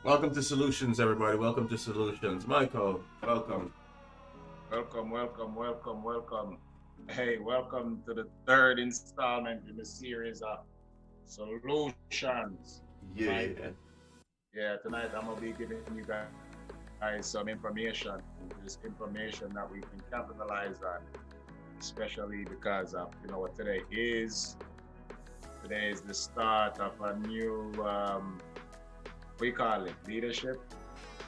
Welcome to Solutions, everybody. Welcome to Solutions. Michael, welcome. Welcome. Hey, welcome to the third installment in the series of solutions. Yeah. Tonight, yeah, tonight I'm gonna be giving you guys some information. This information that we can capitalize on, especially because of what today is. Today is the start of a new we call it leadership,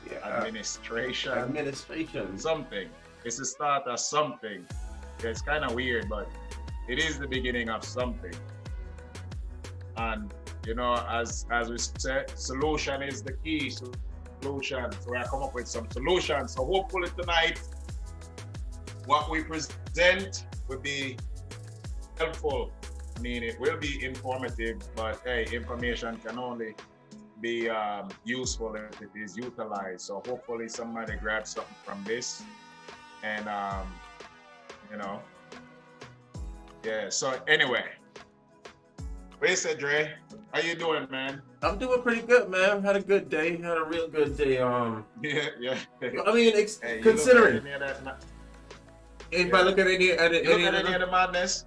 Yeah. administration, Administration. something. It's the start of something. Yeah, it's kind of weird, but it is the beginning of something. And as we said, solution is the key. Solution. So I come up with some solutions. So hopefully tonight, what we present will be helpful. I mean, it will be informative, but hey, information can only be useful if it is utilized. So hopefully somebody grabs something from this, and yeah. So anyway, what you say, Dre? How you doing, man? I'm doing pretty good, man. Had a good day. Had a real good day. Yeah. I mean, Hey, considering if yeah. I look at any You look at any of the madness?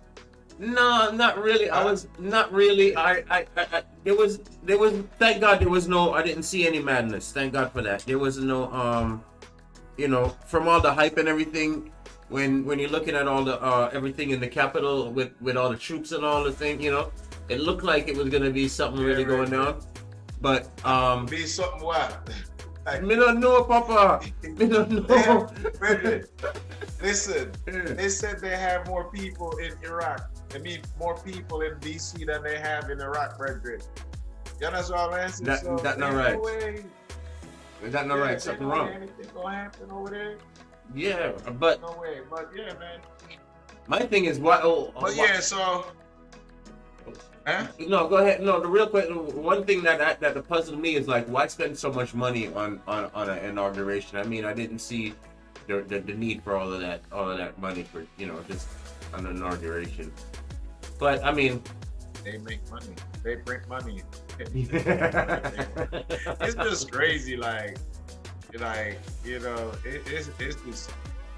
No, not really. I was not really. There was. Thank God there was no. I didn't see any madness. Thank God for that. There was no. From all the hype and everything, when you're looking at all the everything in the Capitol with all the troops and all the thing, it looked like it was gonna be something really going down. But Be something what? me don't know, Papa. Me don't know. Listen, they said they have more people in Iraq. They mean more people in DC than they have in Iraq, Frederick. You understand what I'm saying? That not right. No way. Is that not right? Something wrong. Anything gonna happen over there? Yeah, but No way. But yeah, man. my thing is why. But yeah, so. Huh? No, go ahead. No, the real question. One thing that puzzled me is like, why spend so much money on an inauguration? I mean, I didn't see the need for all of that money for just an inauguration. But I mean, They make money. They print money. It's just crazy.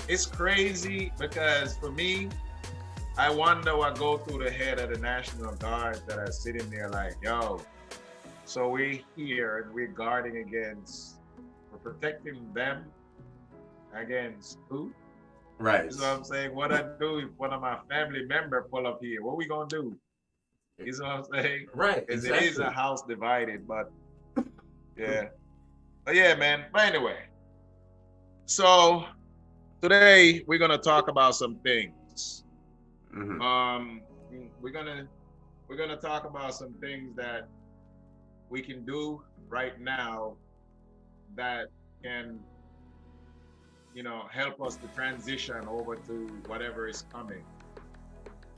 It's crazy because for me, I wonder what go through the head of the National Guard that are sitting there like, yo, so we're here and we're guarding we're protecting them against who? right? You know what I'm saying? What I do if one of my family member pull up here? What we gonna do? You know what I'm saying? Right. Because Exactly. it is a house divided, but yeah. But yeah, man. But anyway, so today we're gonna talk about some things. Mhm. We're gonna talk about some things that we can do right now that can help us to transition over to whatever is coming.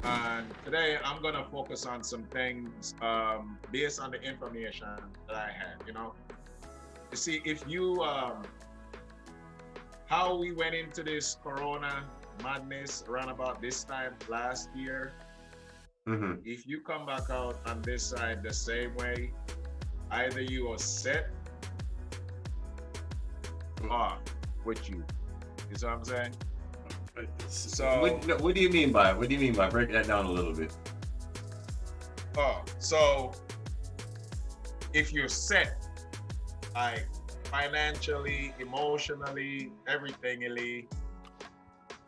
And today I'm gonna focus on some things based on the information that I had. You see, if you how we went into this Corona madness around about this time last year. Mhm. If you come back out on this side the same way, either you are set off with you. You see what I'm saying? So What do you mean by it? What do you mean by break that down a little bit? so if you're set, like financially, emotionally, everythingly,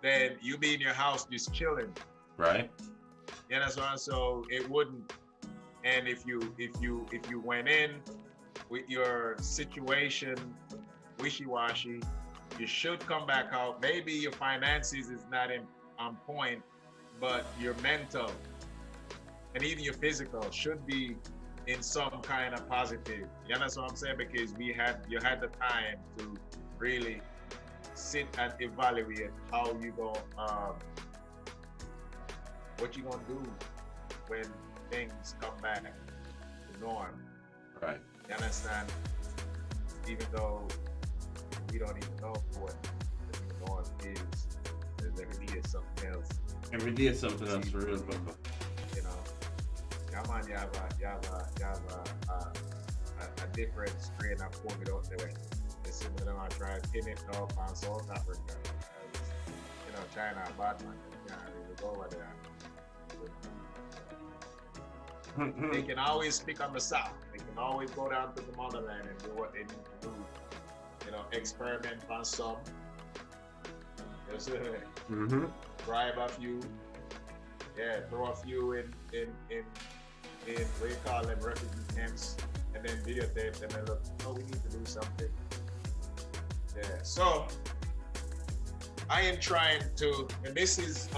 then you be in your house just chilling. Right. You know what I'm saying? So it wouldn't. And if you went in with your situation wishy-washy, you should come back out. Maybe your finances is not on point, but your mental and even your physical should be in some kind of positive. You understand what I'm saying? Because you had the time to really sit and evaluate how you go, what you gonna do when things come back to norm. Right. You understand? Even though we don't even know what the norm is, there's every day something else. Every day is something else for real, Papa. You know, man, you have a different strain of COVID out there. They say they want to try to pin it up on South Africa. As, China, bad man, they can't really go over there. They can always pick on the South. They can always go down to the motherland and do what they need to do. Experiment on some. Bribe a few. Yeah, throw a few in what you call them, refugee camps, and then videotape them and look, we need to do something. Yeah. So I am trying to, and this is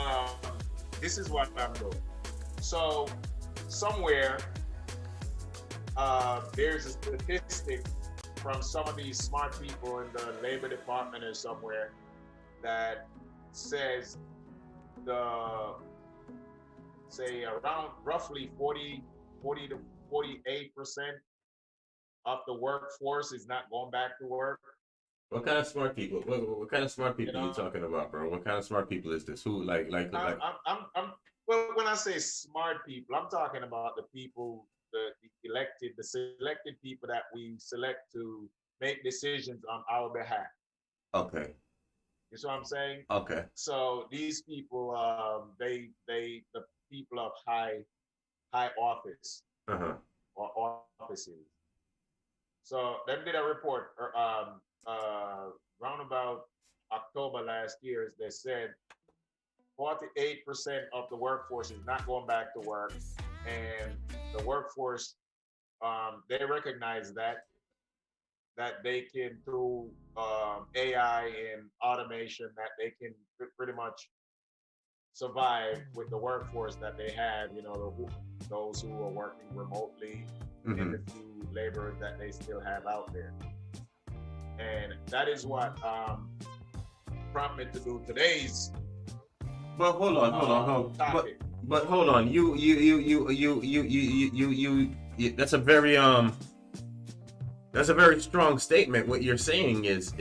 what I'm doing. So somewhere there's a statistic from some of these smart people in the Labor Department or somewhere that says around roughly 40 to 48% of the workforce is not going back to work. What kind of smart people? What kind of smart people are you talking about, bro? What kind of smart people is this? Who like? Well, when I say smart people, I'm talking about the people, the selected people that we select to make decisions on our behalf. Okay. You see what I'm saying? Okay. So these people, the people of high office or offices. So they did a report around about October last year. They said 48% of the workforce is not going back to work, and the workforce they recognize that they can, through AI and automation, that they can pretty much survive with the workforce that they have, those who are working remotely and the few laborers that they still have out there. And that is what prompted to do today's But hold on. topic. But hold on. You that's a very strong statement. What you're saying is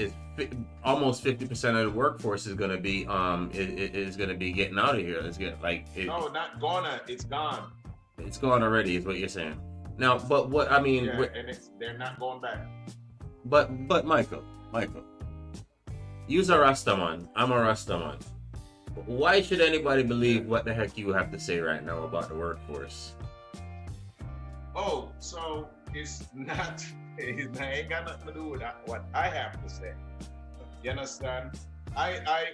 almost 50% of the workforce is going to be is going to be getting out of here. No, not gonna. It's gone. It's gone already, is what you're saying. Now, but what I mean, and they're not going back. But Michael, you're a Rastaman. I'm a Rastaman. Why should anybody believe what the heck you have to say right now about the workforce? Oh, so it ain't got nothing to do with what I have to say. You understand? I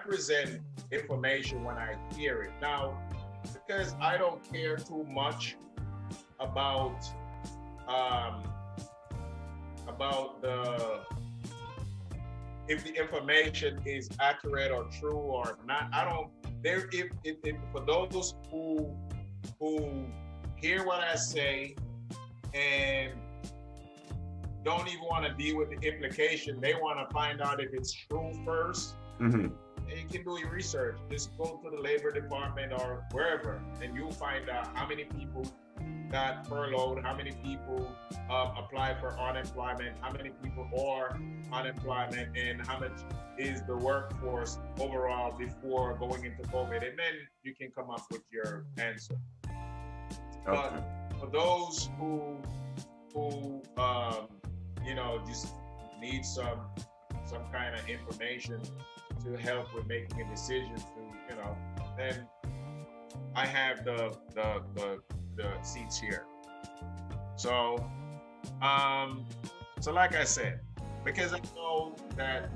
present information when I hear it. Now, because I don't care too much about if the information is accurate or true or not. I don't. If for those who hear what I say and don't even want to deal with the implication, they want to find out if it's true first. And you can do your research. Just go to the Labor Department or wherever, and you'll find out how many people got furloughed, how many people applied for unemployment, how many people are unemployment, and how much is the workforce overall before going into COVID, and then you can come up with your answer. Okay. But for those who just need some kind of information to help with making a decision then I have the seats here. So like I said, because I know that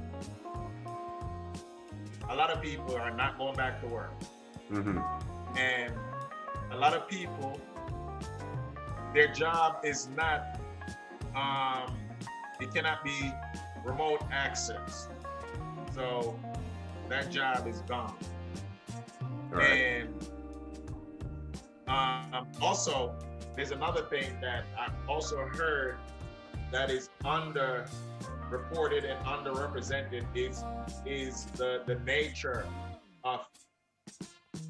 a lot of people are not going back to work. And a lot of people, their job is not, it cannot be remote access. So that job is gone. Right. And also, there's another thing that I also heard that is underreported and underrepresented is the nature of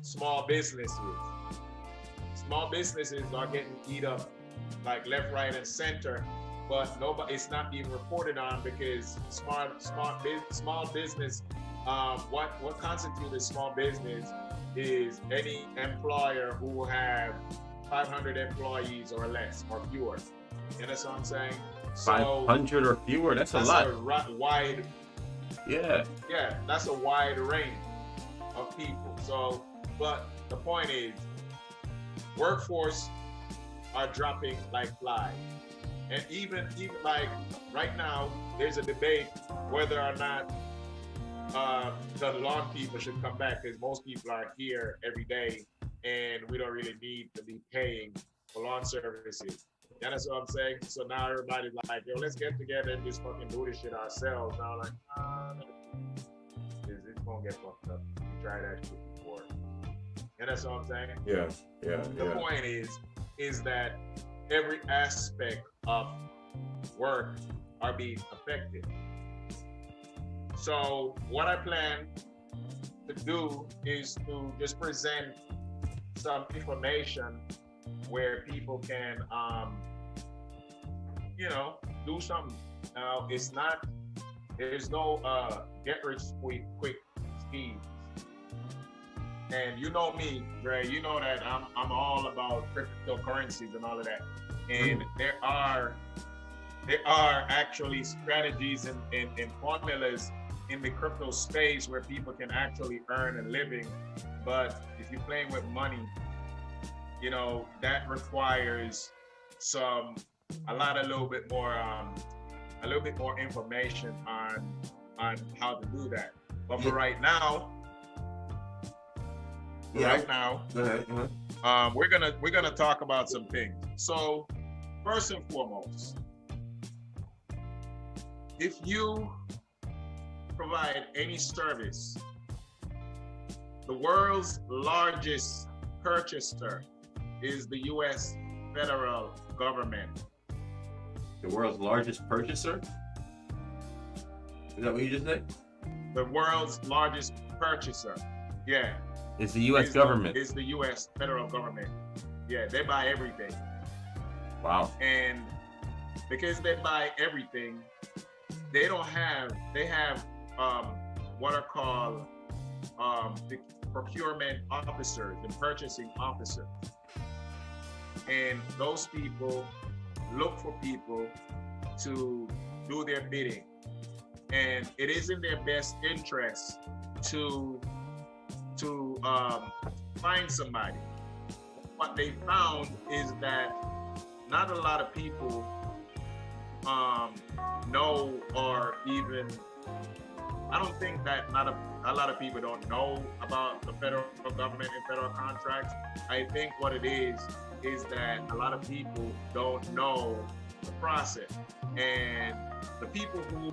small businesses. Small businesses are getting eat up like left, right, and center, but it's not being reported on because small business. What constitutes a small business is any employer who have 500 employees or less or fewer. You know what I'm saying? 500 or fewer. That's a lot. Wide. Yeah. Yeah, that's a wide range of people. So, but the point is, workforce are dropping like flies. And even like right now, there's a debate whether or not the lawn people should come back, because most people are here every day and we don't really need to be paying for lawn services. You understand what I'm saying? So now everybody's like, yo, let's get together and just fucking do this shit ourselves. Now I'm like, it's gonna get fucked up. We tried that shit before. You understand what I'm saying? Yeah. The point is that every aspect of work are being affected. So what I plan to do is to just present some information where people can, do something. Now, there's no get rich quick schemes. And you know me, Dre, you know that I'm all about cryptocurrencies and all of that. And there are actually strategies and formulas in the crypto space where people can actually earn a living. But if you're playing with money, that requires a little bit more information on how to do that. But for right now, Go ahead. we're gonna talk about some things. So first and foremost, if you provide any service, the world's largest purchaser is the U.S. federal government. The world's largest purchaser? Is that what you just said? The world's largest purchaser, yeah. It's the U.S. government. It's the U.S. federal government. Yeah, they buy everything. Wow. And because they buy everything, they have what are called the procurement officers and purchasing officers. And those people look for people to do their bidding. And it is in their best interest to find somebody. What they found is that not a lot of people know, or even, I don't think that not a lot of people don't know about the federal government and federal contracts. I think what it is that a lot of people don't know the process, and the people who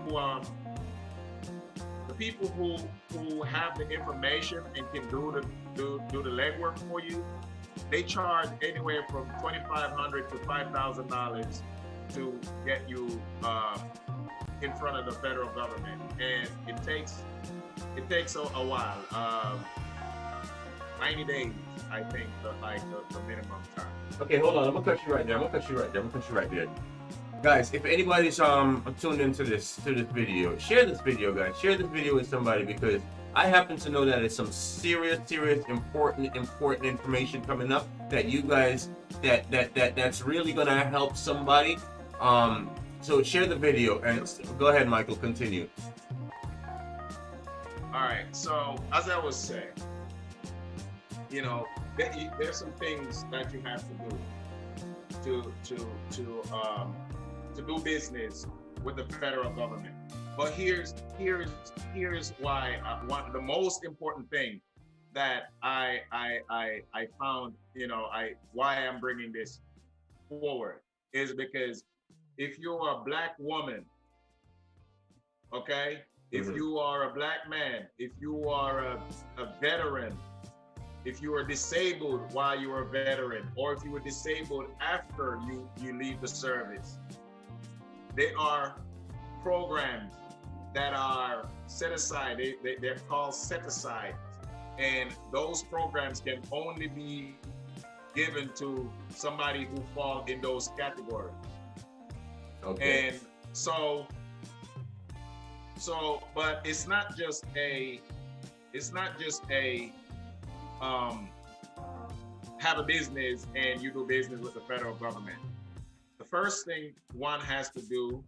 have the information and can do the legwork for you, they charge anywhere from $2,500 to $5,000 to get you in front of the federal government, and it takes a while. 90 days, I think, the minimum time. Okay, hold on. I'm gonna cut you right there. Guys, if anybody's tuned into this video, share this video, guys. Share this video with somebody, because I happen to know that it's some serious, important information coming up that you guys that's really gonna help somebody. So share the video and go ahead, Michael. Continue. All right. So as I was saying, there's some things that you have to do to do business with the federal government. But here's why the most important thing that I found, why I'm bringing this forward is because if you're a black woman, okay, if you are a black man, if you are a veteran, if you are disabled while you are a veteran, or if you were disabled after you leave the service, there are programs that are set aside. They're called set aside, and those programs can only be given to somebody who fall in those categories. Okay. And so, but it's not just a have a business and you do business with the federal government. The first thing one has to do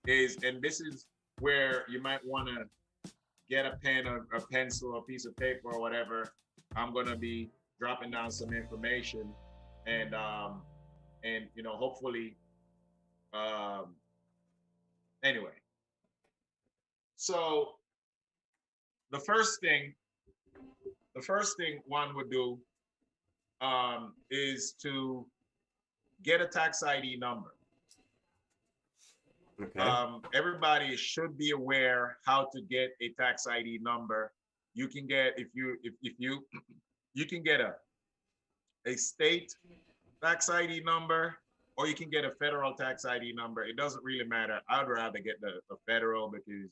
is, and this is where you might want to get a pen or a pencil or a piece of paper or whatever. I'm gonna be dropping down some information, and hopefully, anyway. So the first thing one would do is to get a tax ID number. Okay. Everybody should be aware how to get a tax ID number. You can get if you can get a state tax ID number, or you can get a federal tax ID number. It doesn't really matter. I'd rather get the federal because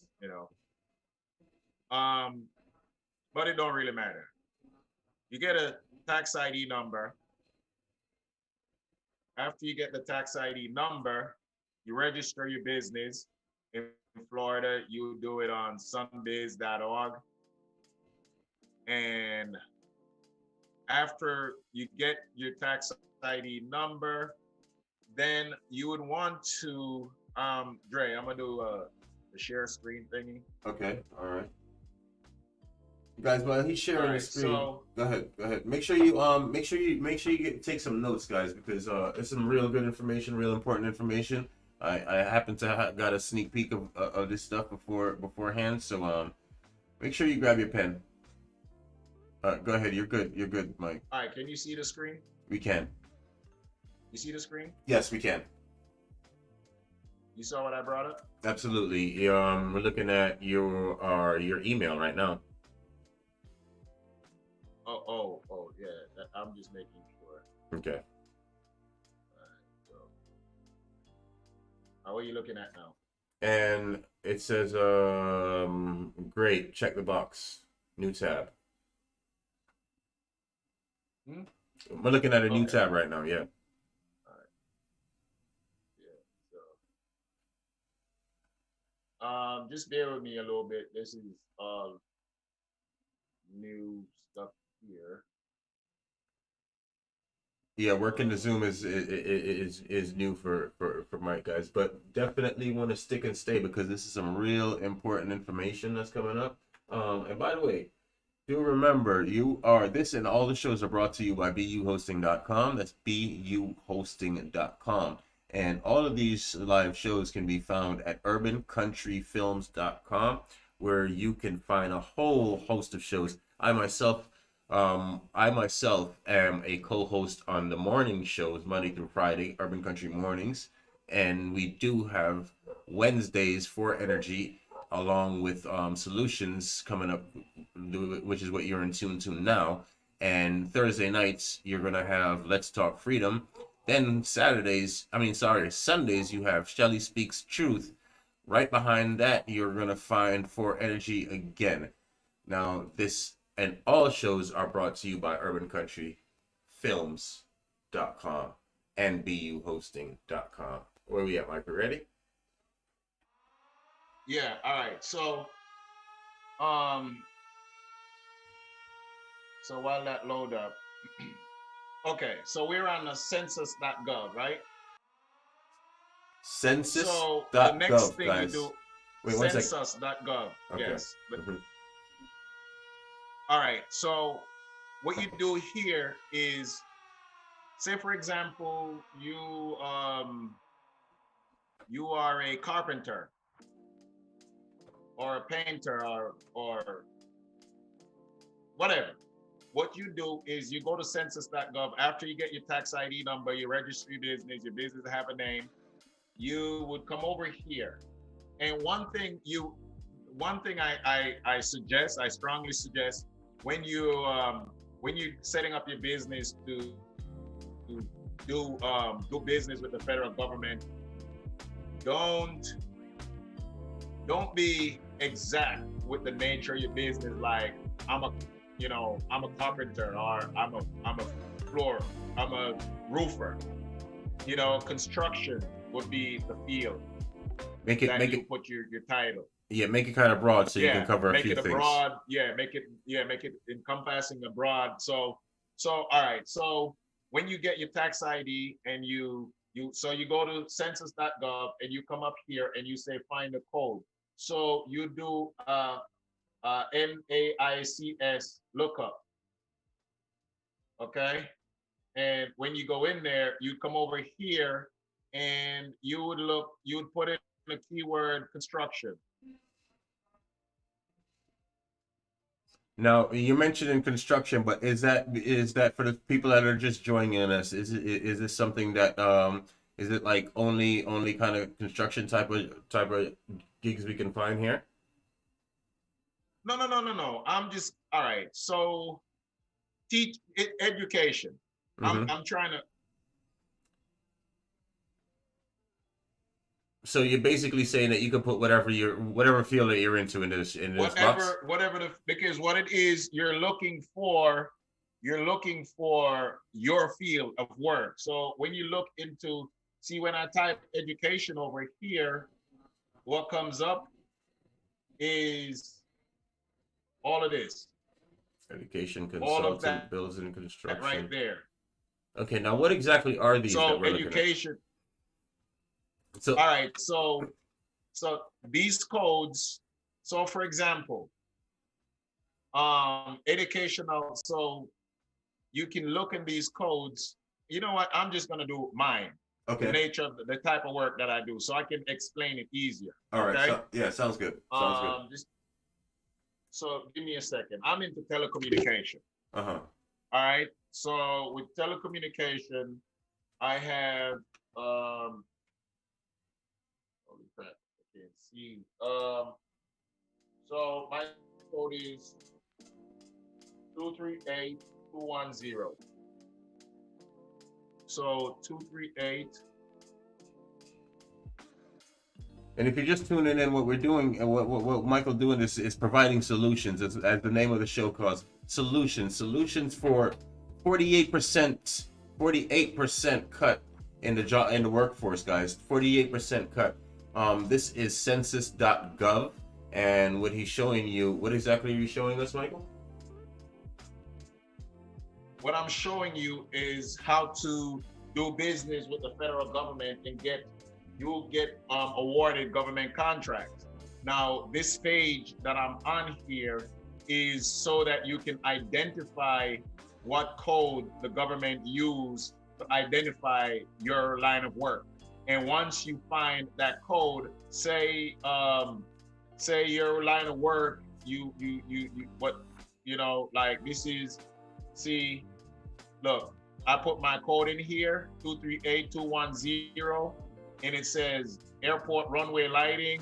but it don't really matter. You get a tax ID number. After you get the tax ID number, you register your business. In Florida, you do it on sunbiz.org. And after you get your tax ID number, then you would want to, Dre, I'm gonna do a share screen thingy. Okay, all right. Guys, while he's sharing the screen, so go ahead. Make sure you take some notes, guys, because it's some real good information, real important information. I happen to got a sneak peek of this stuff beforehand, so make sure you grab your pen. Go ahead. You're good, Mike. All right, can you see the screen? We can. You see the screen? Yes, we can. You saw what I brought up? Absolutely. We're looking at your email right now. Oh, yeah. I'm just making sure. Okay. All right, so what are you looking at now? And it says, great. Check the box. New tab. We're looking at a new tab right now. Yeah. Just bear with me a little bit. This is all new stuff here. Yeah, working the Zoom is new for Mike, guys, but definitely want to stick and stay because this is some real important information that's coming up. And by the way, do remember this and all the shows are brought to you by buhosting.com. That's buhosting.com. And all of these live shows can be found at urbancountryfilms.com, where you can find a whole host of shows. I myself am a co-host on the morning shows, Monday through Friday, Urban Country Mornings. And we do have Wednesdays for Energy, along with Solutions coming up, which is what you're in tune to now. And Thursday nights, you're going to have Let's Talk Freedom. Then Sundays, you have Shelly Speaks Truth. Right behind that, you're going to find For Energy again. Now, this and all shows are brought to you by urbancountryfilms.com and buhosting.com. Where we at, Mike? We ready? Yeah, all right. So while that load up, okay, so we're on the census.gov, right? Census.gov, so the next thing guys. you do, wait, one second. Census.gov, Okay. yes. All right, so what you do here is, say for example, you are a carpenter or a painter or whatever. What you do is you go to census.gov. After you get your tax ID number, you register your business have a name, you would come over here. And one thing I strongly suggest when you setting up your business to do business with the federal government, don't be exact with the nature of your business. Like I'm a carpenter, or I'm a roofer. Construction would be the field. Make it put your title. Yeah, make it kind of broad so you can cover a few things. Make it encompassing abroad. So all right. So when you get your tax ID and you You go to census.gov and you come up here and you say find a code. So you do NAICS lookup. Okay. And when you go in there, you come over here and you would put in the keyword construction. Now you mentioned in construction, but is that for the people that are just joining us? Is this something that is it like only kind of construction type of gigs we can find here? No. I'm just all right. So education. Mm-hmm. I'm trying to. So you're basically saying that you can put whatever field that you're into in this box? Because what it is, you're looking for your field of work. So when you look into, see, when I type education over here, what comes up is all of this. Education, consultant, builds and construction. Right there. Okay, now what exactly are these? So education. So all right, so these codes. So for example, educational. So you can look in these codes. You know what? I'm just gonna do mine. Okay. The nature of the type of work that I do, so I can explain it easier. All right. Okay? Yeah, sounds good. Sounds good. So give me a second. I'm into telecommunication. Uh-huh. All right. So with telecommunication, I have holy crap, I can't see. So my code is 238210. So 238. And if you're just tuning in, what we're doing and what Michael doing is providing solutions, as the name of the show calls, solutions for 48% cut in the workforce, guys. 48% cut. This is census.gov, and what he's showing you, what exactly are you showing us, Michael? What I'm showing you is how to do business with the federal government and you'll get awarded government contracts. Now, this page that I'm on here is so that you can identify what code the government used to identify your line of work. And once you find that code, say your line of work, like this is, see, look, I put my code in here, 238210, and it says airport runway lighting,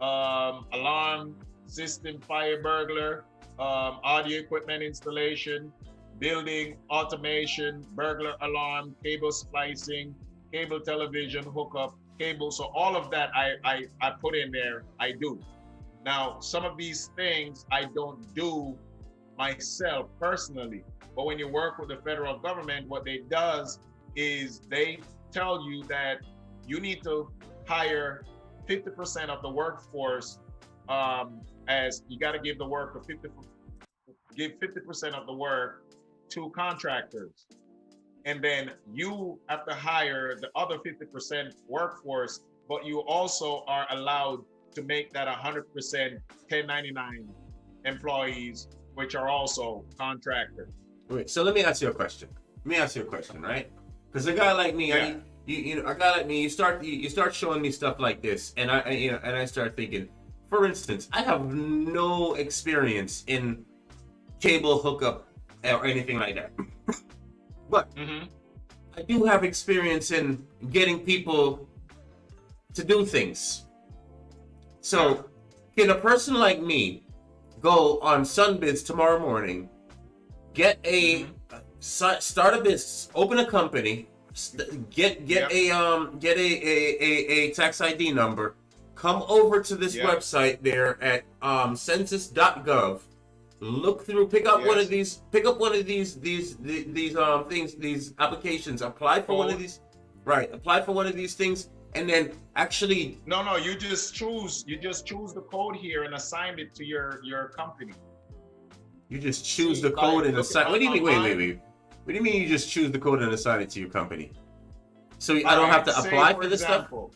alarm system, fire burglar, audio equipment installation, building automation, burglar alarm, cable splicing, cable television hookup, cable. So all of that I put in there, I do. Now, some of these things I don't do myself personally, but when you work with the federal government, what they does is they tell you that you need to hire 50% of the workforce, as you got to give the work give 50% of the work to contractors. And then you have to hire the other 50% workforce, but you also are allowed to make that 100% 1099 employees, which are also contractors. Wait, so let me ask you a question. Right? Because a guy like me, yeah. A guy like me, you start showing me stuff like this, and I start thinking, for instance, I have no experience in cable hookup or anything like that, but I do have experience in getting people to do things. So, can a person like me go on Sunbiz tomorrow morning, get start a business, open a company, get a tax ID number, come over to this website there at census.gov, look through, pick up one of these things, these applications, apply for one of these, apply for one of these things, and then actually no, you just choose the code here and assign it to your company. You just choose the code and assign. What do you mean? Wait. What do you mean you just choose the code and assign it to your company? So I don't have to Say, apply for this stuff? example,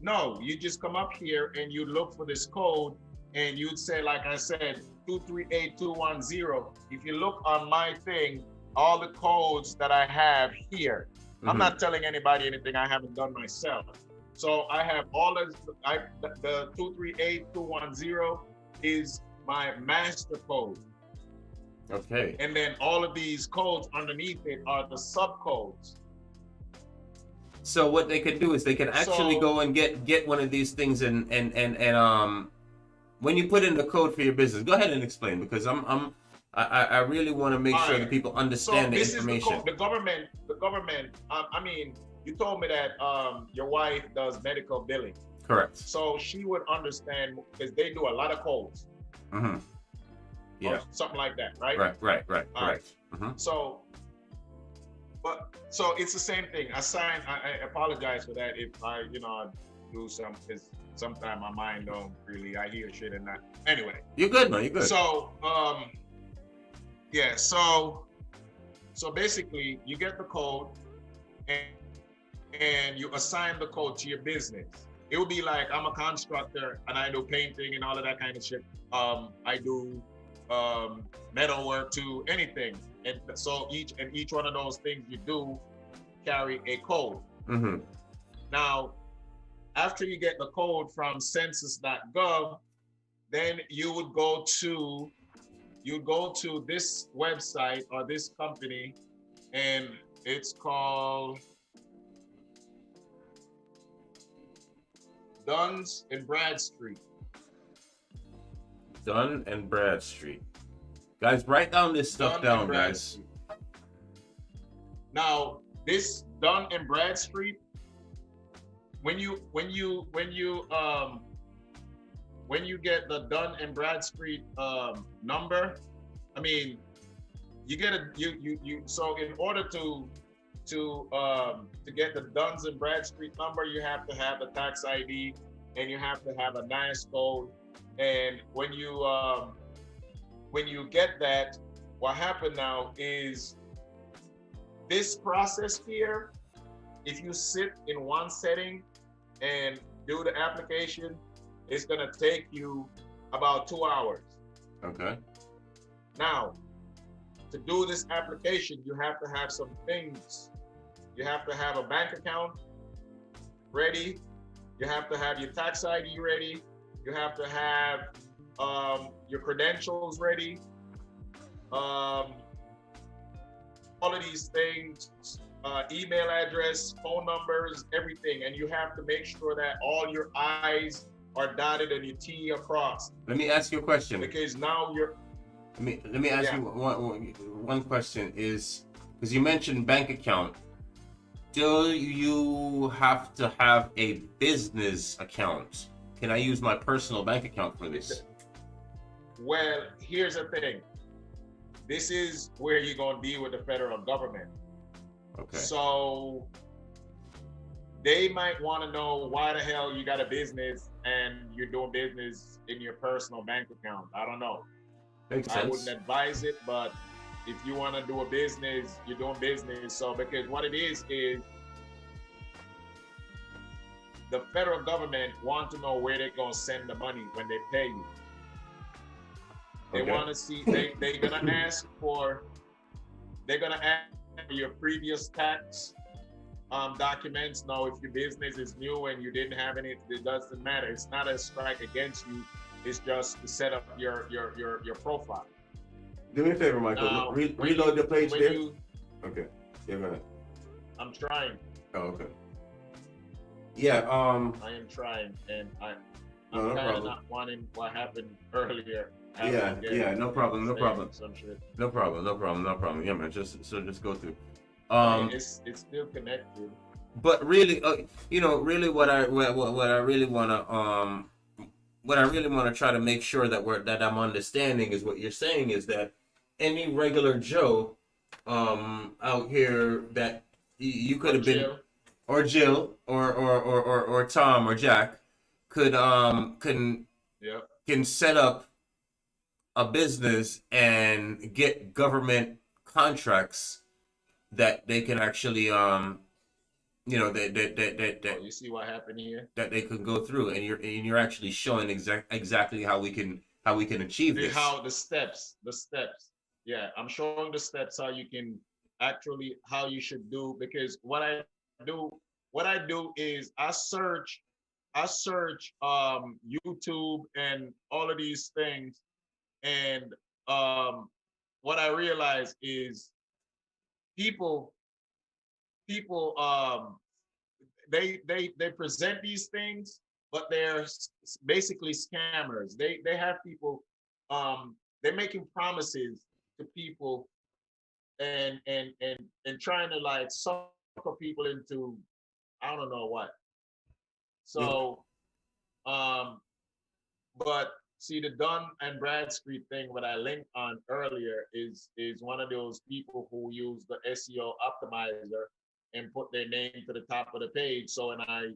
no, you just come up here and you look for this code and you'd say, like I said, 238210. If you look on my thing, all the codes that I have here, I'm not telling anybody anything I haven't done myself. So I have all of the 238210 is my master code. Okay. And then all of these codes underneath it are the subcodes. So what they could do is they can actually go and get one of these things and when you put in the code for your business, go ahead and explain, because I really want to make sure that people understand the information. Is the government. I mean, you told me that your wife does medical billing. Correct. So she would understand because they do a lot of codes. Mm-hmm. Yeah. Something like that, right? Right. Correct. Mm-hmm. So it's the same thing. I apologize for that if I do some, because sometimes my mind don't really, I hear shit and that. Anyway. You're good, man. You're good. So, yeah. So basically, you get the code and you assign the code to your business. It would be like, I'm a constructor and I do painting and all of that kind of shit. I do metal work too, anything. And so each one of those things you do carry a code. Mm-hmm. Now, after you get the code from census.gov, then you would go to this website or this company, and it's called Duns and Bradstreet. Dun and Bradstreet. Guys, write down this stuff down, guys. Now, this Dun and Bradstreet, when you get the Dun and Bradstreet number, I mean, you get so in order to get the Duns and Bradstreet number, you have to have the tax ID and you have to have a NICE code. And when you get that, what happened now is this process here, if you sit in one setting and do the application, it's gonna take you about 2 hours. Okay. Now, to do this application, you have to have some things. You have to have a bank account ready. You have to have your tax ID ready. You have to have your credentials ready. All of these things, email address, phone numbers, everything. And you have to make sure that all your I's are dotted and your T are crossed. Let me ask you a question. Because now you're... Let me ask you one question, is, because you mentioned bank account. Do you have to have a business account? Can I use my personal bank account for this? Well, here's the thing. This is where you're going to deal with the federal government. Okay. So they might want to know why the hell you got a business and you're doing business in your personal bank account. I don't know. Makes sense. I wouldn't advise it, but if you want to do a business, you're doing business. So because what it is the federal government want to know where they're going to send the money when they pay you. They want to see, they're going to ask for your previous tax documents. Now, if your business is new and you didn't have any, it doesn't matter. It's not a strike against you. It's just to set up your profile. Do me a favor, Michael. Reload the page there. Okay. Yeah, go ahead. I'm trying. Oh, okay. Yeah. I am trying, and I'm kind of not wanting what happened earlier. Yeah. No problem. Some shit. No problem. Yeah, man. Just go through. It's still connected. But really, really, what I really want to try to make sure that I'm understanding is what you're saying is that any regular Joe out here that you could have been, or Jill or Tom or Jack can set up a business and get government contracts that they can actually you know that Oh, you see what happened here? that they can go through, and you're actually showing exactly how we can achieve this. How the steps. Yeah, I'm showing the steps how you can actually how you should do, because do what I do is I search YouTube and all of these things, and what I realize is people people they present these things, but they're basically scammers. They have people, they're making promises to people, and trying to like sucker people into I don't know what. So um but see, the Dun and Bradstreet thing what I linked on earlier is one of those people who use the SEO optimizer and put their name to the top of the page. So when I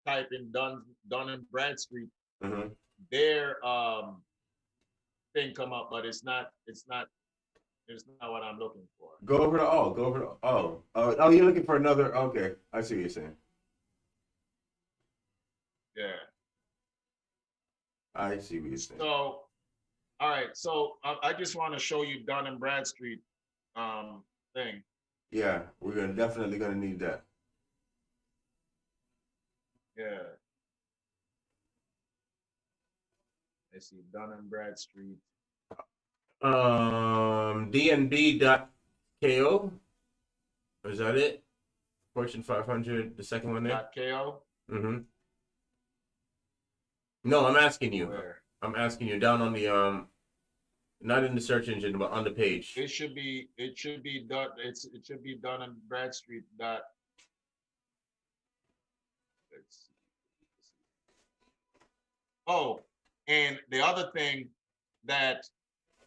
type in Dun and Bradstreet, Mm-hmm. their thing come up, but it's not what I'm looking for. Go over to all. Go over to oh, you're looking for another. Okay, I see what you're saying. Yeah. I see what you're saying. So all right. So I just want to show you Dun and Bradstreet thing. Yeah, we're gonna definitely gonna need that. Yeah. Let's see, Dun and Bradstreet. DNB.ko. Is that it? Fortune 500, the second one there. .ko. Mm-hmm. No, I'm asking you. Where? I'm asking you down on the not in the search engine, but on the page. It should be done. It should be Dun and Bradstreet. Let's see. Oh, and the other thing that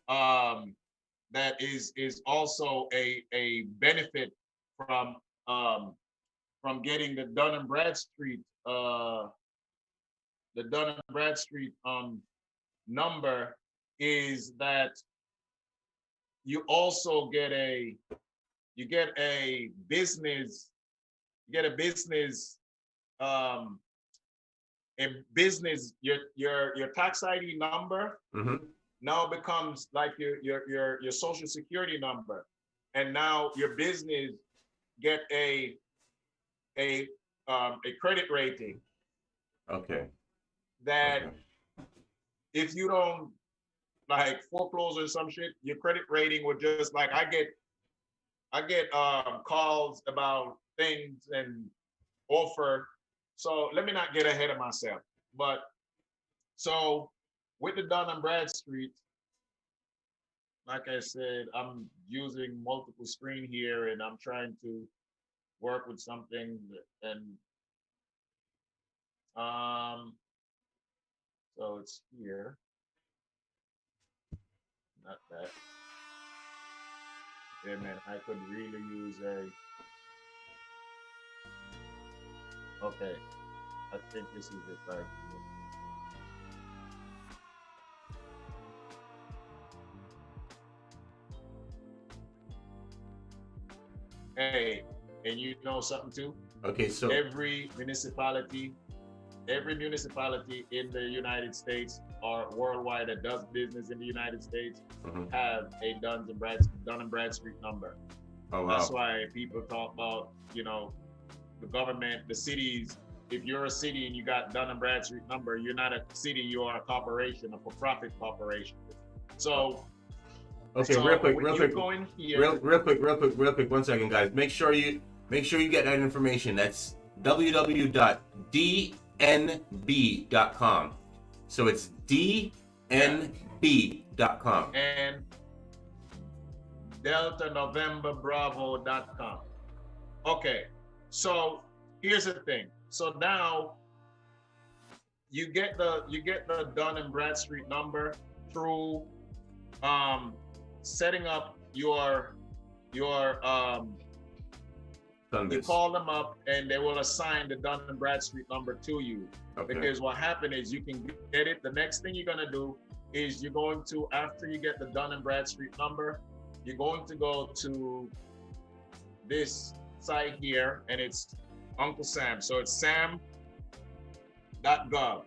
that is also a benefit from getting the Dun and Bradstreet number is that you also get a business um your tax ID number Mm-hmm. now becomes like your social security number, and now your business get a credit rating Okay. that Okay. if you don't like foreclose or some shit, your credit rating would just like I get calls about things and offer. So let me not get ahead of myself. But so with the Dun and Bradstreet, like I said, I'm using multiple screen here and I'm trying to work with something and so it's here, not that. Yeah, man, I could really use okay, I think this is it right here. Hey, and you know something too? Okay. So Every municipality in the United States or worldwide that does business in the United States mhm. have a Dun and Bradstreet number. Oh That's wow. why people talk about, the government, the cities. If you're a city and you got Dun and Bradstreet number, you're not a city, you are a corporation, a for-profit corporation. So, Okay. so Real quick. when Real you quick. go in here, Real quick. 1 second, guys. Make sure you get that information. That's www.dnb.com. So it's dnb.com. and DeltaNovemberBravo.com. Okay, so here's the thing. So now you get the Dun and Bradstreet number through setting up your you call them up and they will assign the Dun and Bradstreet number to you. Okay. Because what happened is you can get it. The next thing you're gonna do is you're going to, after you get the Dun and Bradstreet number, you're going to go to this site here, and it's Uncle Sam. So it's sam.gov. Okay.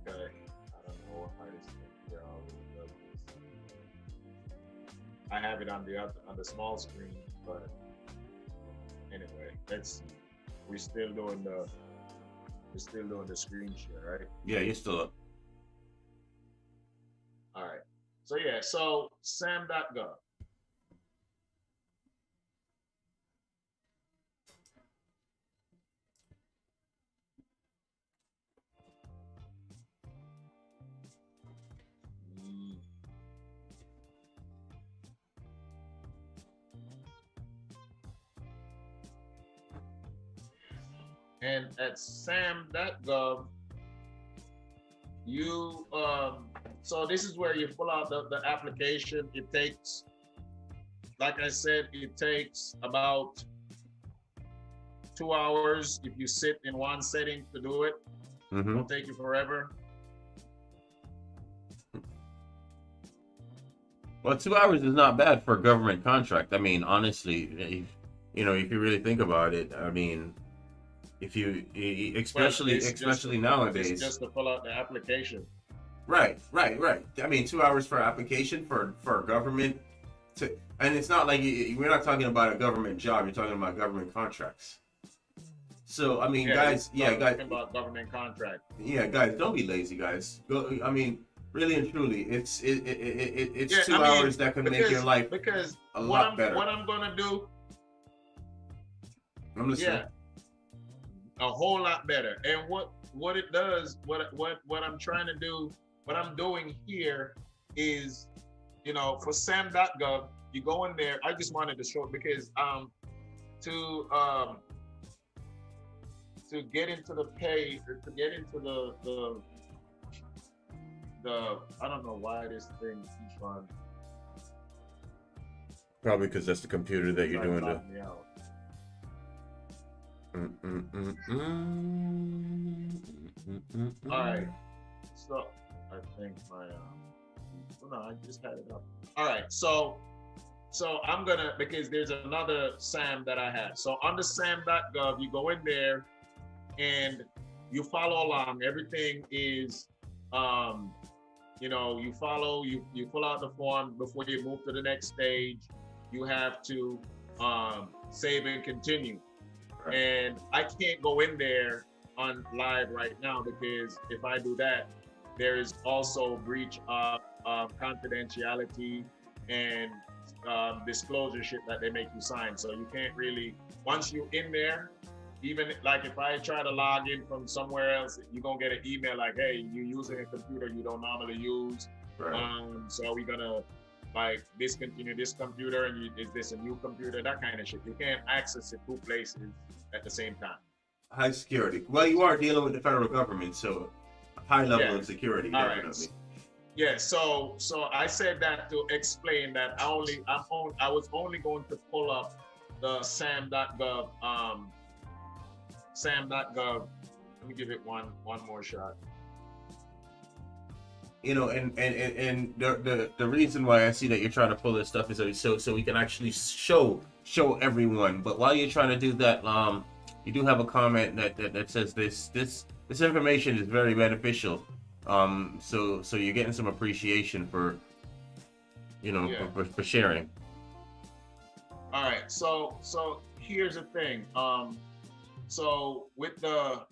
I don't know how this thing does this. I have it on the small screen, but anyway, let's see. We're still doing the screen share, right? Yeah, you're still up. All right. So yeah, so sam.gov. And at sam.gov, you so this is where you fill out the application. It takes, like I said, it takes about 2 hours if you sit in one setting to do it. It'll take you forever. Well, 2 hours is not bad for a government contract. I mean, honestly, if you really think about it, I mean, if you, especially nowadays, it's just to fill out the application. Right. I mean, 2 hours for application for government and it's not like we're not talking about a government job. You're talking about government contracts. So I mean, guys, talking about government contract. Yeah, guys, don't be lazy, guys. Go. I mean, really and truly, it's 2 hours that can make your life a lot better. What I'm gonna do? I'm listening. Yeah, a whole lot better. And what it does, what I'm trying to do, what I'm doing here is, for sam.gov, you go in there. I just wanted to show it because to get into the page, to get into the I don't know why this thing keeps on. Probably because that's the computer that you're doing the. All right, so I think my no, I just had it up. All right, so I'm gonna, because there's another SAM that I have. So on the sam.gov, you go in there and you follow along. Everything is you follow, you fill out the form. Before you move to the next stage, you have to save and continue. Right. And I can't go in there on live right now because if I do that, there is also breach of confidentiality and disclosure shit that they make you sign. So you can't really, once you're in there, even like if I try to log in from somewhere else, you're gonna get an email like, hey, you're using a computer you don't normally use. Right. So we're gonna like discontinue this computer, and is this a new computer? That kind of shit. You can't access it 2 places at the same time. High security. Well, you are dealing with the federal government, so high level of security, definitely. Right. Yeah. So I said that to explain that I was only going to pull up the sam.gov. Sam.gov. Let me give it one more shot. And the reason why I see that you're trying to pull this stuff is so we can actually show everyone. But while you're trying to do that, you do have a comment that says this information is very beneficial. So you're getting some appreciation for for sharing. All right. So here's the thing. So with the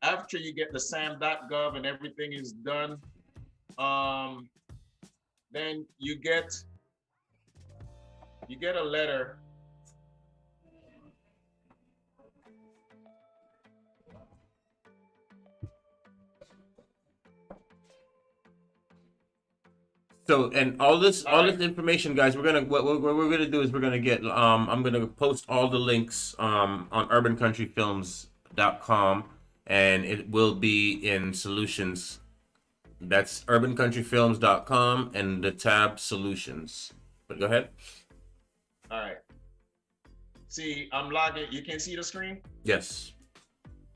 after you get the sam.gov and everything is done, then you get a letter. So, and all this information, guys, what we're gonna do is we're gonna get I'm gonna post all the links on urbancountryfilms.com, and it will be in solutions. That's urbancountryfilms.com and the tab solutions. But go ahead. All right. See, I'm logging. You can see the screen? Yes.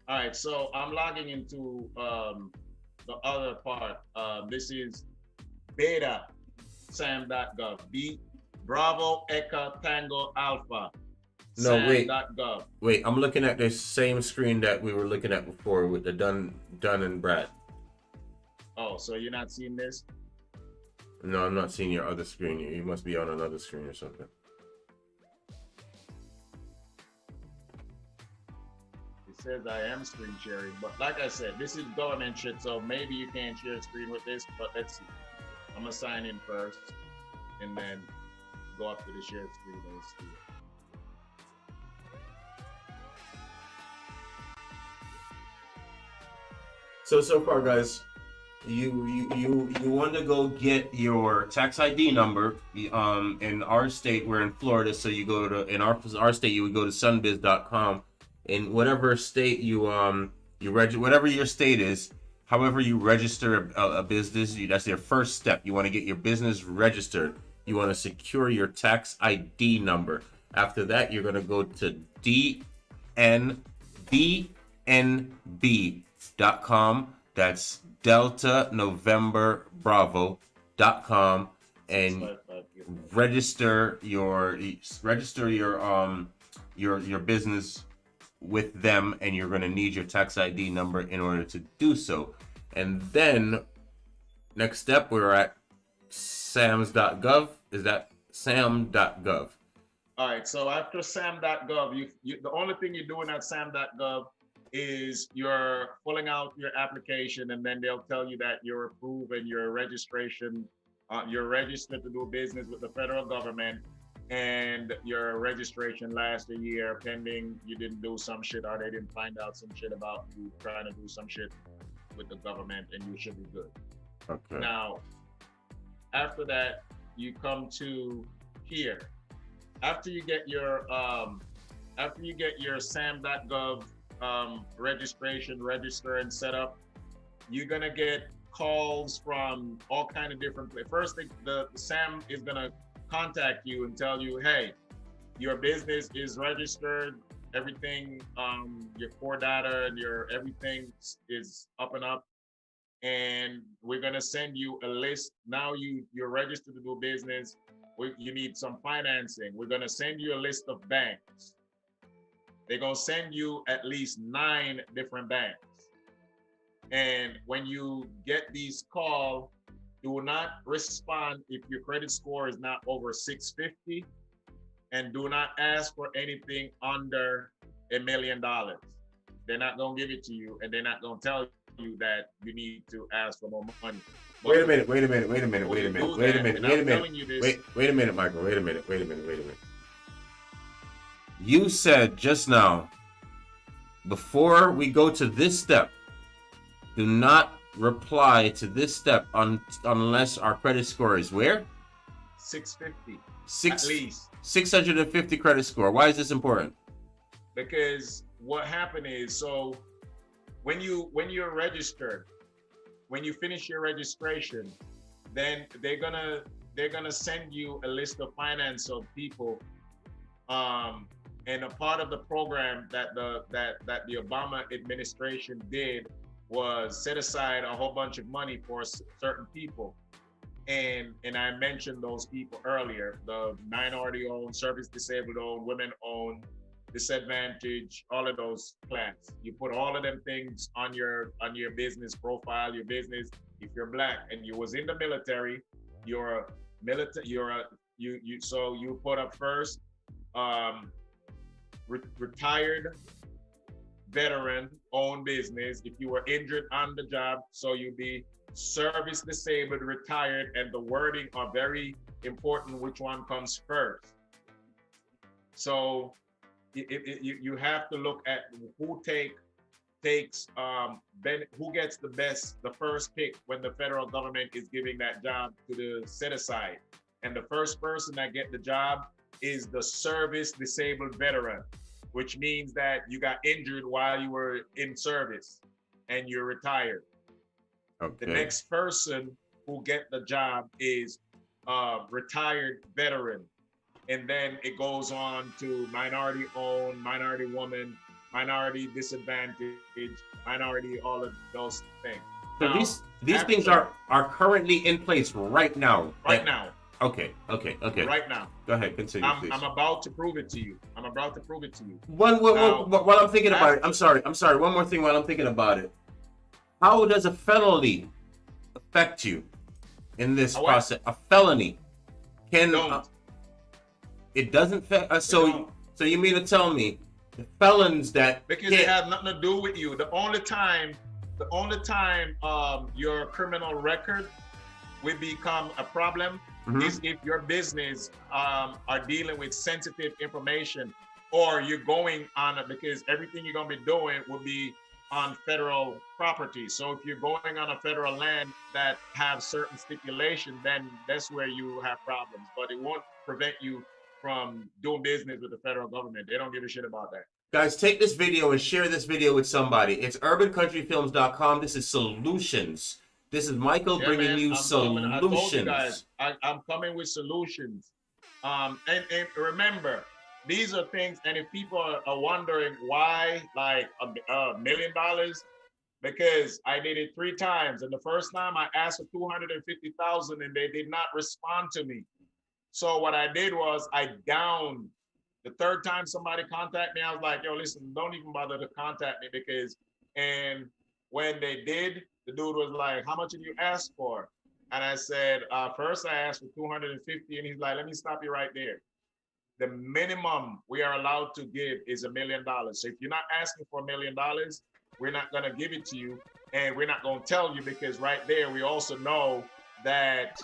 All right. So I'm logging into the other part. This is beta sam.gov. B Bravo Echo Tango Alpha No, wait. sam.gov. Wait, I'm looking at the same screen that we were looking at before with the Dun and Brad. Oh, so you're not seeing this? No, I'm not seeing your other screen. You must be on another screen or something. It says I am screen sharing, but like I said, this is government shit, so maybe you can't share a screen with this, but let's see. I'm gonna sign in first and then go up to the share screen and see. So far, guys, you want to go get your tax ID number. In our state, we're in Florida, so you go to our state, you would go to sunbiz.com. In whatever state you whatever your state is, however you register a business, that's your first step. You want to get your business registered. You want to secure your tax ID number. After that, you're going to go to dnb.com. That's Delta November Bravo.com, and register your business with them, and you're going to need your tax ID number in order to do so. And then next step, we're at sams.gov. Is that sam.gov? All right, so after sam.gov, the only thing you're doing at sam.gov is you're filling out your application, and then they'll tell you that you're approved and your registration, you're registered to do business with the federal government, and your registration lasts a year pending you didn't do some shit or they didn't find out some shit about you trying to do some shit with the government, and you should be good. Okay. Now, after that, you come to here. After you get your sam.gov register and set up, you're gonna get calls from all kind of different places. First, the SAM is gonna contact you and tell you, hey, your business is registered, everything, your core data and your everything is up and up, and we're gonna send you a list. Now you're registered to do business. You need some financing. We're gonna send you a list of banks. They're gonna send you at least 9 different banks. And when you get these calls, do not respond if your credit score is not over 650, and do not ask for anything under $1 million. They're not gonna give it to you, and they're not gonna tell you that you need to ask for more money. Wait a minute, Michael. Wait a minute. You said just now, before we go to this step, do not reply to this step unless our credit score is where? 650. At least 650 credit score. Why is this important? Because what happened is, so when you're registered, when you finish your registration, then they're gonna send you a list of financial people, and a part of the program that the Obama administration did was set aside a whole bunch of money for certain people, and I mentioned those people earlier: the minority-owned, service-disabled owned, women-owned, disadvantaged, all of those plans. You put all of them things on your business profile. Your business, if you're black and you was in the military, so you put up first retired veteran owned business. If you were injured on the job, so you'd be service disabled, retired, and the wording are very important, which one comes first. So you have to look at who gets the first pick when the federal government is giving that job to the set aside. And the first person that get the job is the service disabled veteran, which means that you got injured while you were in service and you're retired. Okay. The next person who get the job is retired veteran. And then it goes on to minority owned, minority woman, minority disadvantaged, minority, all of those things. So Now, these things are currently in place right now. right now. Okay. Right now. Go ahead, continue, please. I'm about to prove it to you. I'm about to prove it to you. While I'm thinking about it, I'm sorry. One more thing while I'm thinking about it. How does a felony affect you in this process? A felony can it doesn't so you mean to tell me the felons that because it has nothing to do with you. The only time your criminal record will become a problem is if your business are dealing with sensitive information, or you're going on it, because everything you're gonna be doing will be on federal property. So if you're going on a federal land that have certain stipulations, then that's where you have problems. But it won't prevent you from doing business with the federal government. They don't give a shit about that. Guys, take this video and share this video with somebody. It's urbancountryfilms.com. This is Solutions. This is Michael bringing you solutions. I told you guys, I'm coming with solutions. And remember, these are things, and if people are wondering why, like $1 million, because I did it 3 times, and the first time I asked for 250,000, and they did not respond to me. So what I did was I downed. The 3rd time somebody contacted me, I was like, yo, listen, don't even bother to contact me, because, and when they did, the dude was like, how much did you ask for? And I said, first I asked for 250, and he's like, let me stop you right there. The minimum we are allowed to give is $1 million. So if you're not asking for $1 million, we're not gonna give it to you, and we're not gonna tell you, because right there, we also know that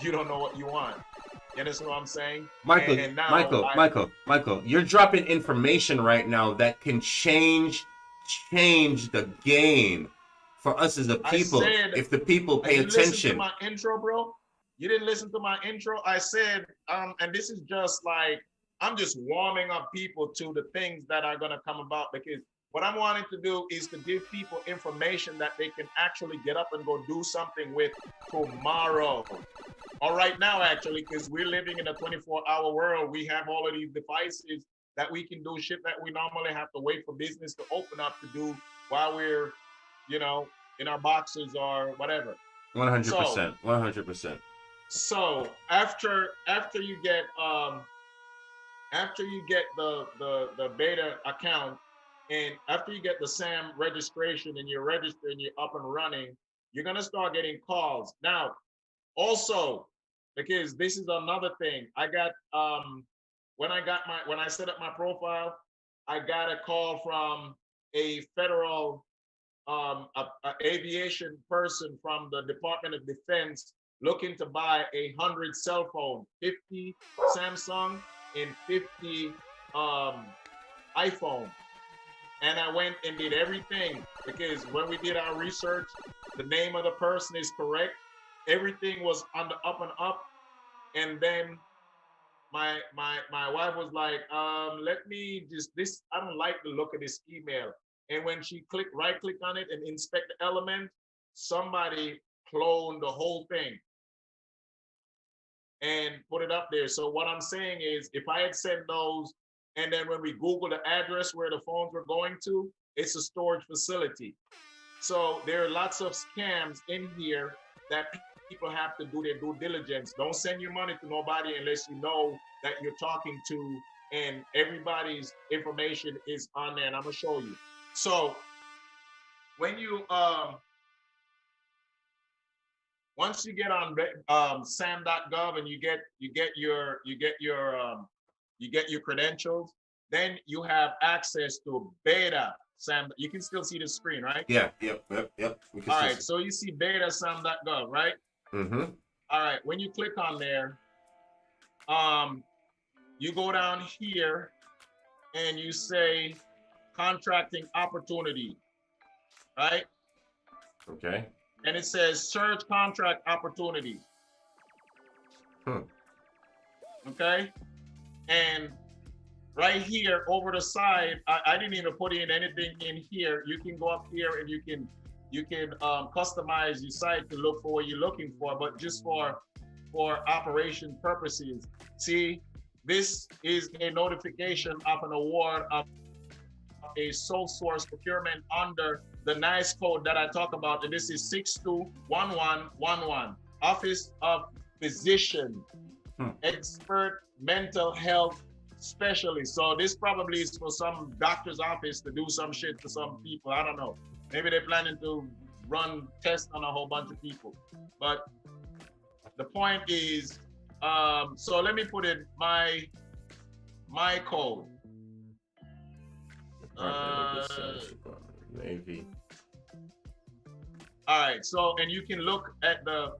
you don't know what you want. You understand what I'm saying? Michael, you're dropping information right now that can change the game for us as a people. If the people pay attention. Listen to my intro, bro? You didn't listen to my intro? I said, and this is just like, I'm just warming up people to the things that are gonna come about, because what I'm wanting to do is to give people information that they can actually get up and go do something with tomorrow. Or right now, actually, because we're living in a 24-hour world. We have all of these devices that we can do shit that we normally have to wait for business to open up to do while we're, in our boxes or whatever. 100%. 100%. So after you get the beta account, and after you get the SAM registration and you're registered and you're up and running, you're gonna start getting calls. Now, also, because this is another thing, I got when I set up my profile, I got a call from a federal aviation person from the Department of Defense looking to buy 100 cell phone, 50 Samsung and 50 iPhone. And I went and did everything, because when we did our research, the name of the person is correct. Everything was on the up and up. And then my wife was like, let me just, I don't like the look of this email. And when she right click on it and inspect the element, somebody cloned the whole thing and put it up there. So what I'm saying is, if I had sent those, and then when we Google the address where the phones were going to, it's a storage facility. So there are lots of scams in here that people have to do their due diligence. Don't send your money to nobody unless you know that you're talking to, and everybody's information is on there, and I'm gonna show you. So when you once you get on sam.gov and you get your credentials, then you have access to beta SAM. You can still see the screen, right? Yeah, yep. All right, so you see beta sam.gov, right? Mm-hmm. All right, when you click on there, you go down here and you say contracting opportunity, right? Okay. And it says search contract opportunities. Okay. And right here over the side, I didn't even put in anything in here. You can go up here and you can customize your site to look for what you're looking for, but just for operation purposes. See, this is a notification of an award of a sole source procurement under the NICE code that I talk about, and this is 621111, Office of Physician, Expert Mental Health Specialist. So this probably is for some doctor's office to do some shit to some people. I don't know. Maybe they're planning to run tests on a whole bunch of people. But the point is, so let me put in my code. Navy. All right. So, and you can look at the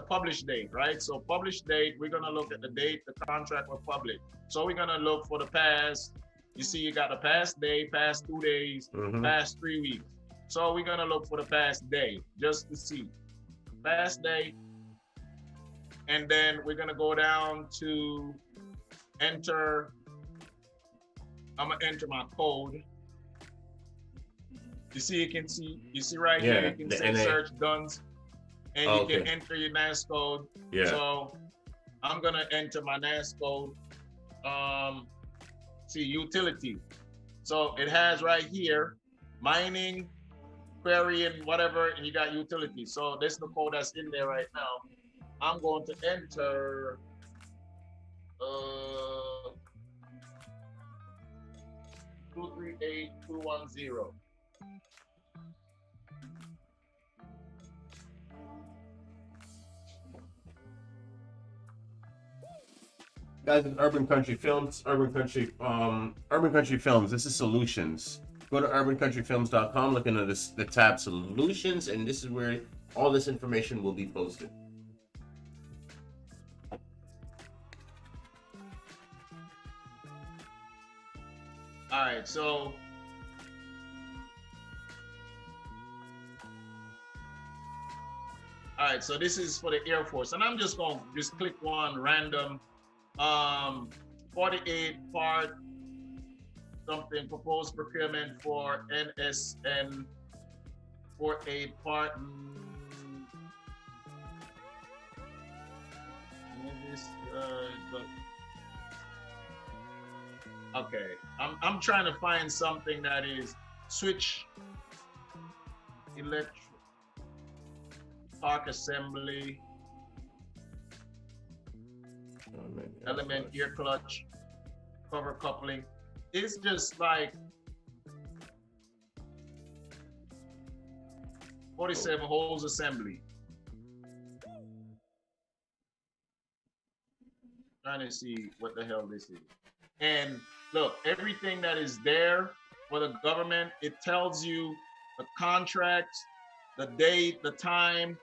published date, right? So published date, we're gonna look at the date the contract was published. So we're gonna look for the past. You see, you got the past day, past 2 days, past 3 weeks. So we're gonna look for the past day just to see past day, and then we're gonna go down to enter. I'm gonna enter my code. You see, you see right here, you can say search guns, and you can enter your NAS code. Yeah. So I'm gonna enter my NAS code. See, utility. So it has right here, mining, querying, whatever, and you got utility. So this is the code that's in there right now. I'm going to enter 238210. Guys, it's Urban Country Films, Urban Country Films. This is Solutions. Go to urbancountryfilms.com, look into the tab Solutions, and this is where all this information will be posted. All right, so this is for the Air Force, and I'm just going to just click one random 48 part something proposed procurement for NSN 48 part. Okay, I'm trying to find something that is switch electric park assembly. Element ear clutch, cover coupling. It's just like 47 holes assembly. Trying to see what the hell this is. And look, everything that is there for the government, it tells you the contract, the date, the time,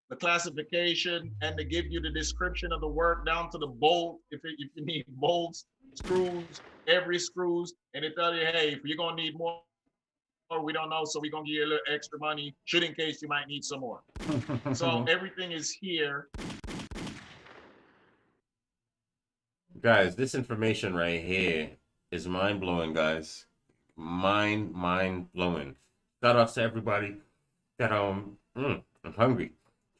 the classification, and they give you the description of the work down to the bolt, if you need bolts, screws, every screws, and they tell you, hey, if you're gonna need more, we don't know, so we're gonna give you a little extra money, should in case you might need some more. So everything is here. Guys, this information right here is mind-blowing, guys. Mind-blowing. Shout out to everybody that I'm hungry.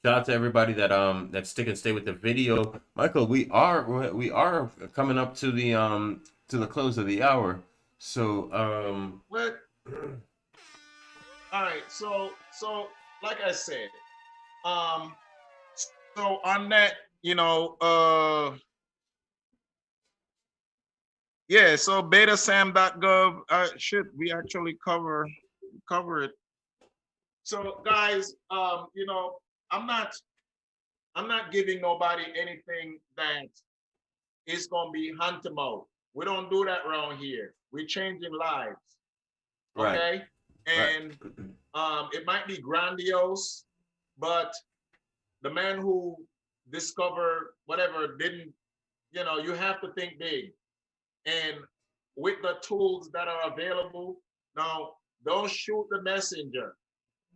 Shout out to everybody that stick and stay with the video. Michael, we are coming up to the close of the hour. So what? All right, so like I said, so on that, yeah, so betasam.gov, we actually cover it. So guys, I'm not giving nobody anything that is gonna be hunter mode. We don't do that around here. We're changing lives. Okay? Right. And it might be grandiose, but the man who discovered whatever didn't, you have to think big. And with the tools that are available, now don't shoot the messenger.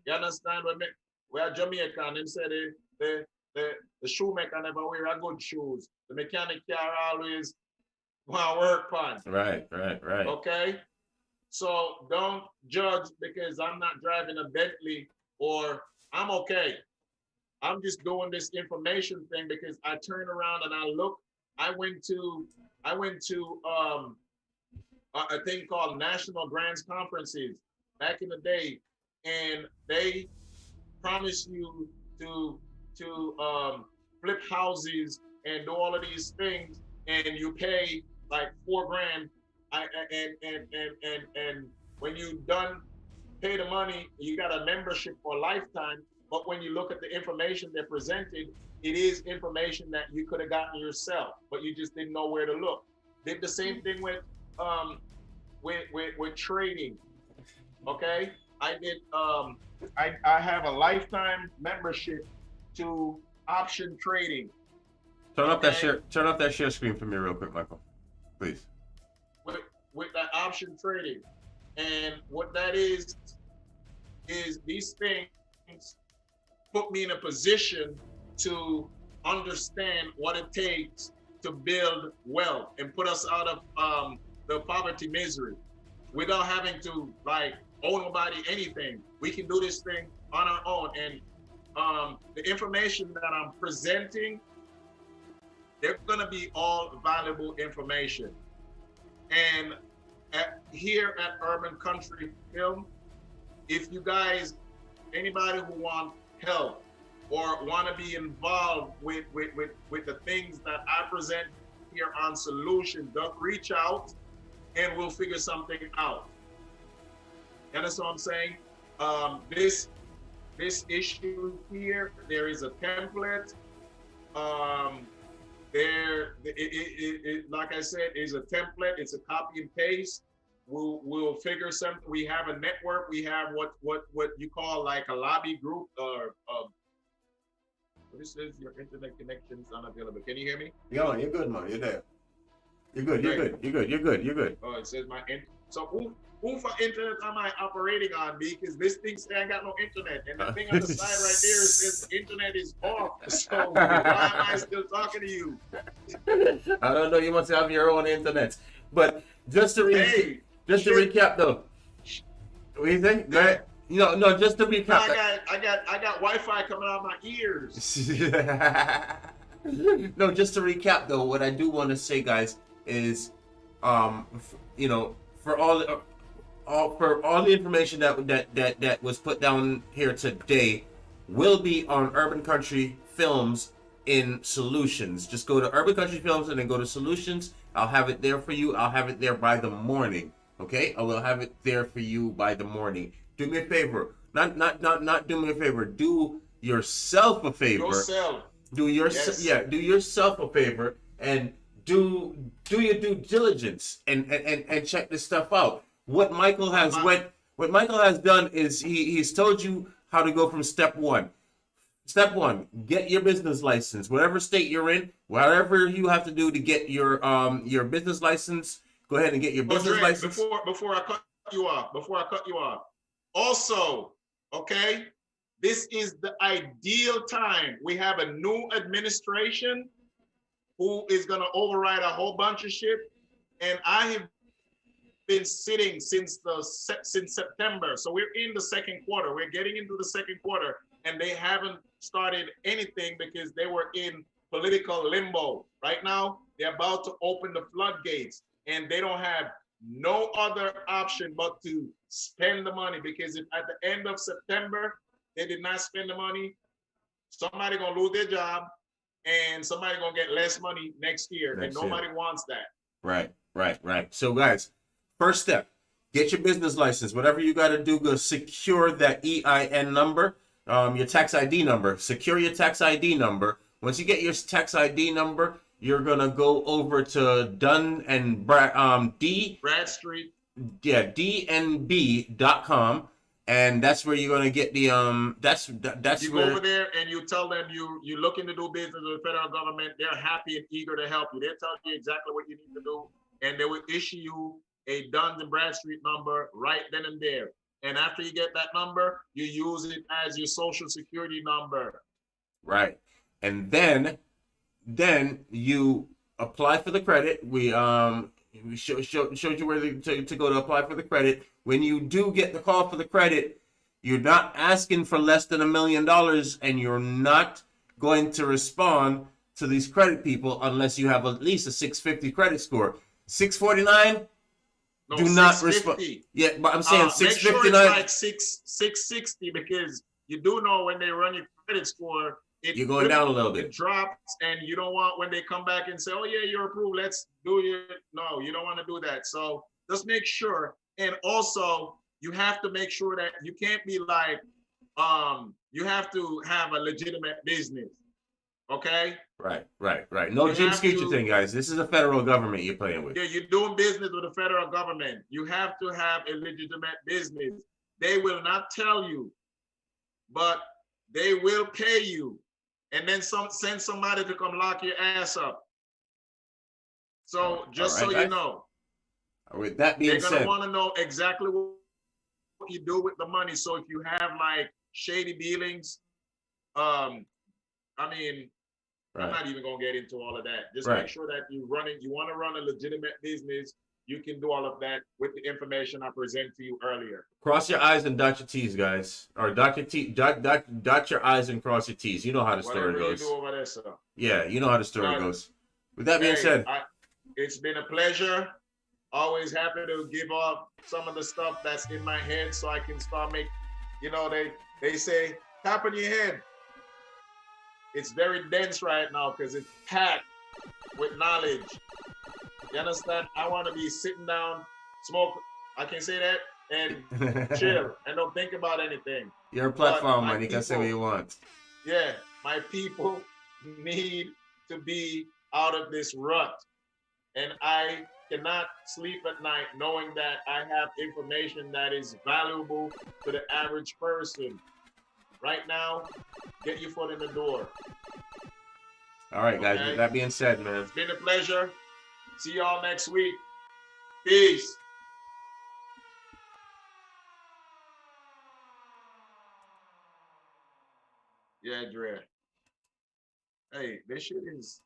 You understand what I mean? We are Jamaican, and say the shoemaker never wear a good shoes. The mechanic can always want to work on. Right. Okay? So don't judge because I'm not driving a Bentley or I'm okay. I'm just doing this information thing because I turn around and I look. I went to a thing called National Grants Conferences. back in the day, and they promise you to flip houses and do all of these things, and you pay like $4 grand. And when you done pay the money, you got a membership for a lifetime. But when you look at the information they're presented, it is information that you could have gotten yourself, but you just didn't know where to look. Did the same thing with trading. Okay, I did. I have a lifetime membership to option trading. Turn off that share. Turn off that share screen for me real quick, Michael, please. With that option trading, and what that is these things put me in a position to understand what it takes to build wealth and put us out of the poverty misery without having to like owe nobody anything. We can do this thing on our own. And the information that I'm presenting, they're gonna be all valuable information. And here at Urban Country Film, if you guys, anybody who wants help or want to be involved with the things that I present here on Solution, don't reach out and we'll figure something out. And that's what I'm saying. This issue here, there is a template. Like I said, is a template. It's a copy and paste. We'll figure something. We have a network. We have what you call like a lobby group or this is your internet connection is unavailable. Can you hear me? Yo, you're good, man. You're there. You're good. You're good. You're good. You're good. You're good. Oh, it says my so who for internet am I operating on? Because this thing say I got no internet, and the thing on the side right there says internet is off. So why am I still talking to you? I don't know. You must have your own internet. But just to recap though, what do you think? Go ahead. No, just to recap. I got Wi-Fi coming out of my ears. No, just to recap though, what I do want to say, guys, is, for all the information that was put down here today, will be on Urban Country Films in Solutions. Just go to Urban Country Films and then go to Solutions. I'll have it there for you. I'll have it there by the morning. Okay, I will have it there for you by the morning. Do me a favor. Not do me a favor. Do yourself a favor. Yourself. Do yourself a favor and do your due diligence and check this stuff out. What Michael has done is he's told you how to go from step one. Step one, get your business license. Whatever state you're in, whatever you have to do to get your business license, go ahead and get your business license. Before I cut you off. Also, okay, this is the ideal time. We have a new administration who is going to override a whole bunch of shit, and I have been sitting since September. So we're in the second quarter. We're getting into the second quarter, and they haven't started anything because they were in political limbo. Right now, they're about to open the floodgates, and they don't have no other option but to spend the money, because if at the end of September they did not spend the money, somebody gonna lose their job and somebody gonna get less money next year, and nobody wants that. Right. So guys, first step, get your business license. Whatever you got to do, go secure that EIN number, your tax ID number. Secure your tax ID number. Once you get your tax ID number, you're gonna go over to Dun and Bradstreet. Yeah, DNB.com, and that's where you're gonna get the that's you where go over there and you tell them you're looking to do business with the federal government. They're happy and eager to help you. They'll tell you exactly what you need to do, and they will issue you a Dun and Bradstreet number right then and there. And after you get that number, you use it as your social security number. Right. And then you apply for the credit. We showed you where to go to apply for the credit. When you do get the call for the credit, you're not asking for less than $1 million, and you're not going to respond to these credit people unless you have at least a 650 credit score. 649, No, do not respond. 650. Yeah, but I'm saying Make sure it's 659. like 660 because you do know when they run your credit score, You're going down a little it bit. drops, and you don't want when they come back and say, "Oh yeah, you're approved. Let's do it." No, you don't want to do that. So just make sure, and also you have to make sure that you can't be like, you have to have a legitimate business. Okay. Right. No You Jim have Scooter to- thing, guys. This is a federal government you're playing with. Yeah, you're doing business with the federal government. You have to have a legitimate business. They will not tell you, but they will pay you, and then send somebody to come lock your ass up. So just All right, so you guys. know, With that they're being gonna said, want to know exactly what you do with the money. So if you have like shady dealings, I mean, I'm right. not even gonna get into all of that. Just Right. make sure that you want to run a legitimate business. You can do all of that with the information I presented to you earlier. Cross your I's and dot your T's, guys. Or dot your I's and cross your T's. You know how the story Whatever you goes. do over there, sir. Yeah, you know how the story goes. With that being said, it's been a pleasure. Always happy to give up some of the stuff that's in my head so I can start they say, tap on your head. It's very dense right now because it's packed with knowledge. You understand? I want to be sitting down, smoke, I can say that, and chill and don't think about anything. You're a platform, man. You can say what you want. Yeah, my people need to be out of this rut. And I cannot sleep at night knowing that I have information that is valuable to the average person. Right now, get your foot in the door. All right, guys. Okay? With that being said, man. It's been a pleasure. See y'all next week. Peace. Yeah, Dre. Hey, this shit is